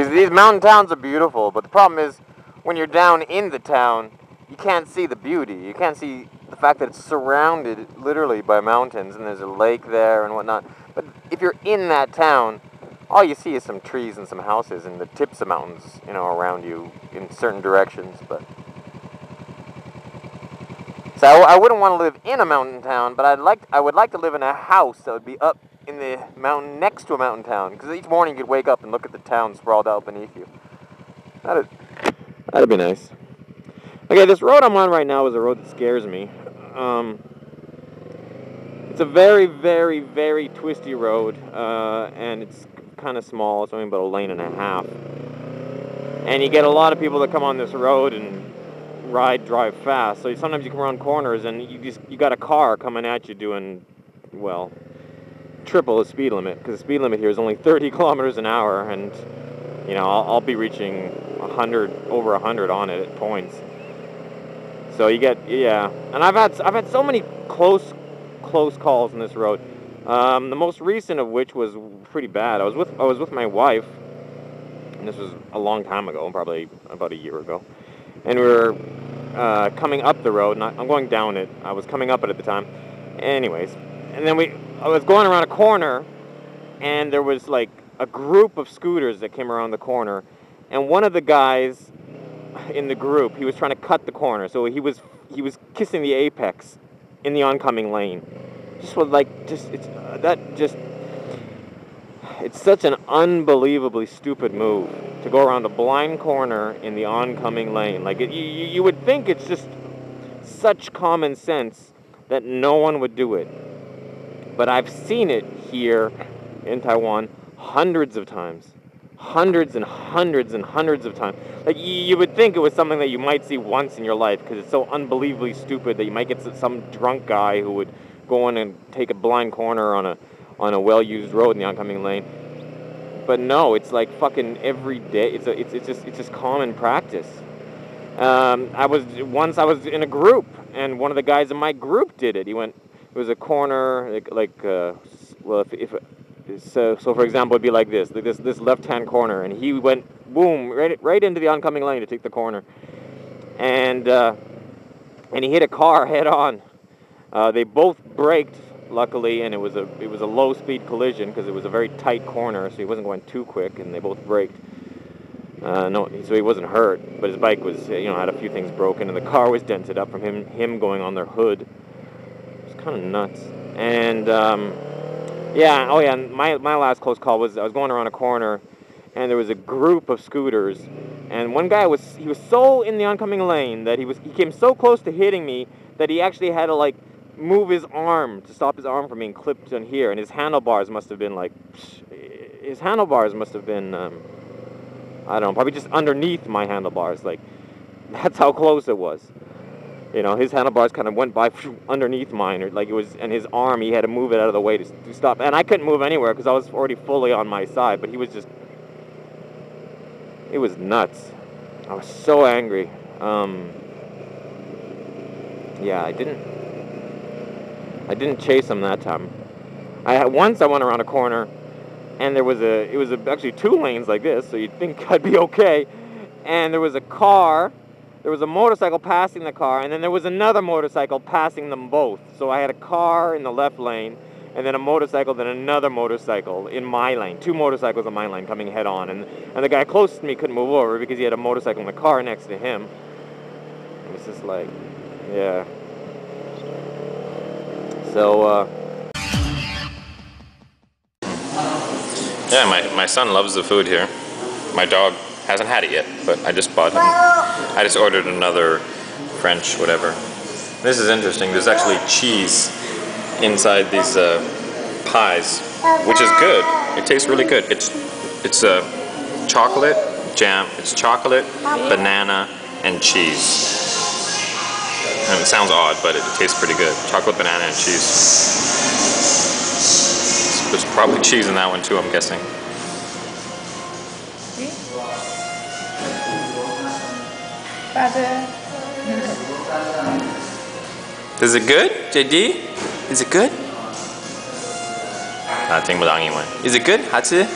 These mountain towns are beautiful, but the problem is when you're down in the town, you can't see the beauty. You can't see the fact that it's surrounded literally by mountains and there's a lake there and whatnot. But if you're in that town, all you see is some trees and some houses and the tips of mountains, you know, around you in certain directions. But so I wouldn't want to live in a mountain town, but I would like to live in a house that would be up in the mountain next to a mountain town, because each morning you could wake up and look at the town sprawled out beneath you. That'd be nice. Okay, this road I'm on right now is a road that scares me. It's a very, very, very twisty road, and it's kind of small. It's only about a lane and a half. And you get a lot of people that come on this road and drive fast. So sometimes you come around corners and you got a car coming at you doing, well, triple the speed limit, because the speed limit here is only 30 kilometers an hour, and you know I'll be reaching over 100 on it at points. So you get, yeah, and I've had so many close calls on this road. The most recent of which was pretty bad. I was with my wife, and this was a long time ago, probably about a year ago, and we were coming up the road, and I'm going down it. I was coming up it at the time. Anyways, and then I was going around a corner, and there was like a group of scooters that came around the corner, and one of the guys in the group, he was trying to cut the corner, so he was kissing the apex in the oncoming lane. It's such an unbelievably stupid move to go around a blind corner in the oncoming lane. Like you would think it's just such common sense that no one would do it. But I've seen it here in Taiwan hundreds of times. Hundreds and hundreds and hundreds of times. Like you would think it was something that you might see once in your life, because it's so unbelievably stupid that you might get some drunk guy who would go in and take a blind corner on a well-used road in the oncoming lane. But no, it's like fucking every day. It's just common practice. I was in a group, and one of the guys in my group did it. It was a corner, so for example, it'd be like this left-hand corner, and he went boom right into the oncoming lane to take the corner, and he hit a car head on. They both braked, luckily, and it was a low-speed collision because it was a very tight corner, so he wasn't going too quick, and they both braked. So he wasn't hurt, but his bike was, had a few things broken, and the car was dented up from him going on their hood. It was kind of nuts. And and my last close call was I was going around a corner, and there was a group of scooters, and one guy was so in the oncoming lane that he came so close to hitting me that he actually had to move his arm to stop his arm from being clipped on here, and his handlebars must have been I don't know, probably just underneath my handlebars. That's how close it was. His handlebars kind of went by underneath mine, and his arm, he had to move it out of the way to stop. And I couldn't move anywhere because I was already fully on my side, but it was nuts. I was so angry. I didn't chase him that time. Once I went around a corner, and it was actually two lanes like this, so you'd think I'd be okay. And there was a motorcycle passing the car, and then there was another motorcycle passing them both. So I had a car in the left lane, and then a motorcycle, then another motorcycle in my lane. Two motorcycles in my lane coming head on, and the guy closest to me couldn't move over because he had a motorcycle in the car next to him. It was just yeah. So, yeah, my son loves the food here. My dog hasn't had it yet, but I just bought him. I just ordered another French whatever. This is interesting. There's actually cheese inside these pies, which is good. It tastes really good. It's chocolate jam. It's chocolate, banana, and cheese. And it sounds odd, but it tastes pretty good. Chocolate, banana, and cheese. There's probably cheese in that one too, I'm guessing. Is it good, JD? Is it good? 听不到英文。Is it good? 好吃?